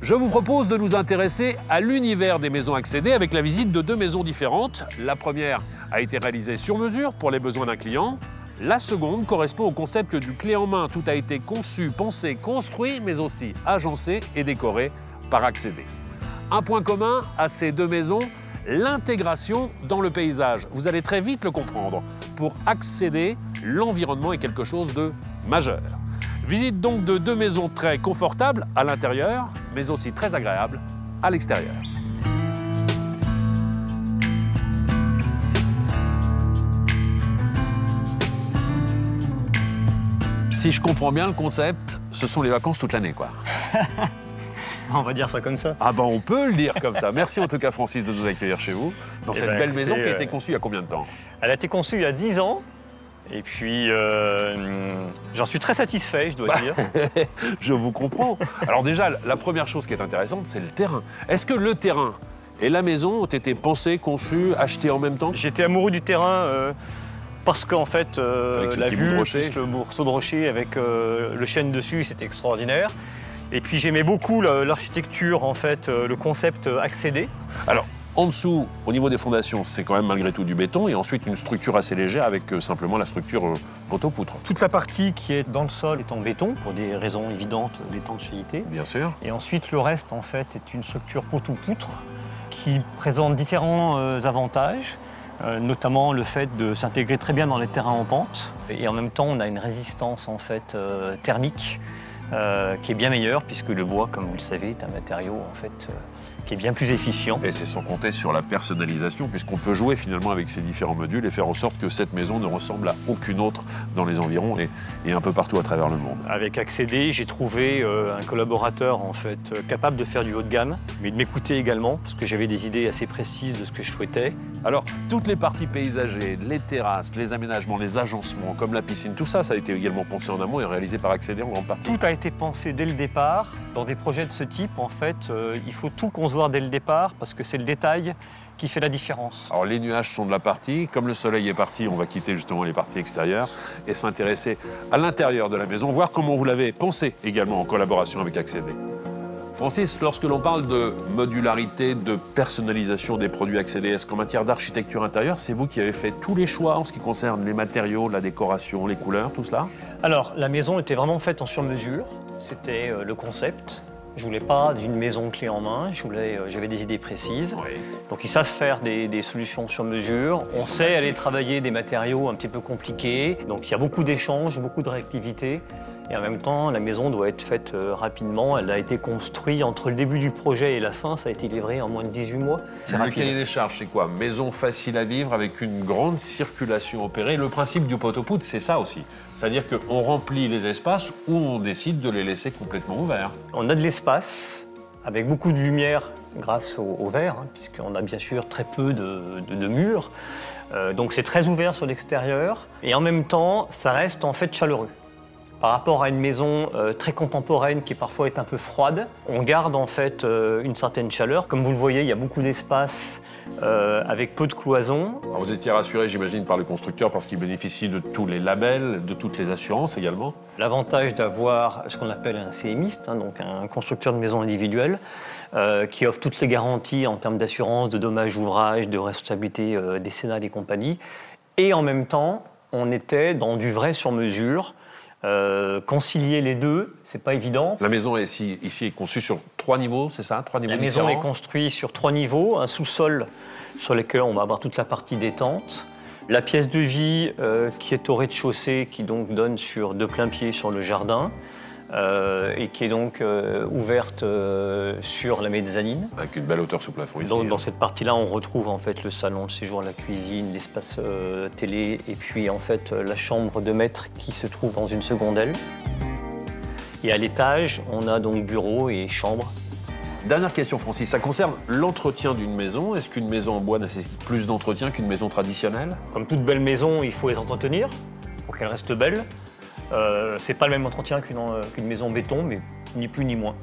Je vous propose de nous intéresser à l'univers des maisons accédées avec la visite de deux maisons différentes. La première a été réalisée sur mesure pour les besoins d'un client. La seconde correspond au concept du clé en main. Tout a été conçu, pensé, construit, mais aussi agencé et décoré par Accédé. Un point commun à ces deux maisons, l'intégration dans le paysage. Vous allez très vite le comprendre. Pour Accédé, l'environnement est quelque chose de majeur. Visite donc de deux maisons très confortables à l'intérieur, mais aussi très agréables à l'extérieur. Si je comprends bien le concept, ce sont les vacances toute l'année, quoi. On va dire ça comme ça. Ah ben on peut le dire comme ça. Merci en tout cas Francis de nous accueillir chez vous, dans cette belle écoutez, maison qui a été conçue il y a combien de temps? Elle a été conçue il y a 10 ans. Et puis, j'en suis très satisfait, je dois dire. Je vous comprends. Alors déjà, la première chose qui est intéressante, c'est le terrain. Est-ce que le terrain et la maison ont été pensés, conçus, achetés en même temps? J'étais amoureux du terrain parce qu'en fait, la vue, plus le morceau de rocher avec le chêne dessus, c'était extraordinaire. Et puis j'aimais beaucoup l'architecture, en fait, le concept Accédé. Alors, en dessous, au niveau des fondations, c'est quand même malgré tout du béton et ensuite une structure assez légère avec simplement la structure poteau-poutre. Toute la partie qui est dans le sol est en béton pour des raisons évidentes d'étanchéité. Bien sûr. Et ensuite, le reste, en fait, est une structure poteau-poutre qui présente différents avantages, notamment le fait de s'intégrer très bien dans les terrains en pente. Et en même temps, on a une résistance, en fait, thermique qui est bien meilleure puisque le bois, comme vous le savez, est un matériau, en fait, qui est bien plus efficient. Et c'est sans compter sur la personnalisation, puisqu'on peut jouer finalement avec ces différents modules et faire en sorte que cette maison ne ressemble à aucune autre dans les environs et un peu partout à travers le monde. Avec Accédé, j'ai trouvé un collaborateur en fait capable de faire du haut de gamme, mais de m'écouter également, parce que j'avais des idées assez précises de ce que je souhaitais. Alors, toutes les parties paysagées, les terrasses, les aménagements, les agencements, comme la piscine, tout ça, ça a été également pensé en amont et réalisé par Accédé en grande partie. Tout a été pensé dès le départ. Dans des projets de ce type, en fait, il faut tout concevoir dès le départ parce que c'est le détail qui fait la différence. Alors les nuages sont de la partie, comme le soleil est parti, on va quitter justement les parties extérieures et s'intéresser à l'intérieur de la maison, voir comment vous l'avez pensé également en collaboration avec Accédé. Francis, lorsque l'on parle de modularité, de personnalisation des produits Accédé, est-ce qu'en matière d'architecture intérieure, c'est vous qui avez fait tous les choix en ce qui concerne les matériaux, la décoration, les couleurs, tout cela? Alors, la maison était vraiment faite en sur-mesure, c'était le concept. Je voulais pas d'une maison clé en main, j'avais des idées précises. Oui. Donc ils savent faire des solutions sur mesure. On sait aller travailler des matériaux un petit peu compliqués. Donc il y a beaucoup d'échanges, beaucoup de réactivité. Et en même temps, la maison doit être faite rapidement. Elle a été construite entre le début du projet et la fin. Ça a été livré en moins de 18 mois. Le cahier des charges, c'est quoi? Maison facile à vivre avec une grande circulation opérée. Le principe du poteau-poutre, c'est ça aussi. C'est-à-dire qu'on remplit les espaces ou on décide de les laisser complètement ouverts. On a de l'espace avec beaucoup de lumière grâce au verre, hein, puisqu'on a bien sûr très peu de murs. Donc c'est très ouvert sur l'extérieur. Et en même temps, ça reste en fait chaleureux. Par rapport à une maison très contemporaine qui parfois est un peu froide, on garde en fait une certaine chaleur. Comme vous le voyez, il y a beaucoup d'espace avec peu de cloisons. Alors vous étiez rassuré, j'imagine, par le constructeur parce qu'il bénéficie de tous les labels, de toutes les assurances également. L'avantage d'avoir ce qu'on appelle un CMiste, hein, donc un constructeur de maison individuelle, qui offre toutes les garanties en termes d'assurance, de dommages ouvrages, de responsabilité décennale et compagnie. Et en même temps, on était dans du vrai sur-mesure. Concilier les deux, c'est pas évident. La maison est ici est conçue sur 3 niveaux, c'est ça? 3 niveaux différents. La maison est construite sur 3 niveaux, un sous-sol sur lequel on va avoir toute la partie détente, la pièce de vie qui est au rez-de-chaussée, qui donc donne sur de plein pied sur le jardin, et qui est donc ouverte sur la mezzanine. Avec une belle hauteur sous plafond ici. Donc, dans cette partie-là, on retrouve en fait le salon, le séjour, la cuisine, l'espace télé, et puis en fait la chambre de maître qui se trouve dans une seconde aile. Et à l'étage, on a donc bureau et chambre. Dernière question, Francis, ça concerne l'entretien d'une maison. Est-ce qu'une maison en bois nécessite plus d'entretien qu'une maison traditionnelle? Comme toute belle maison, il faut les entretenir pour qu'elle reste belle. C'est pas le même entretien qu'une maison en béton, mais ni plus ni moins.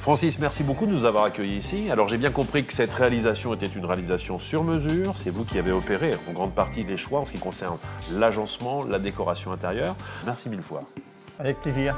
Francis, merci beaucoup de nous avoir accueillis ici. Alors j'ai bien compris que cette réalisation était une réalisation sur mesure. C'est vous qui avez opéré en grande partie les choix en ce qui concerne l'agencement, la décoration intérieure. Merci mille fois. Avec plaisir.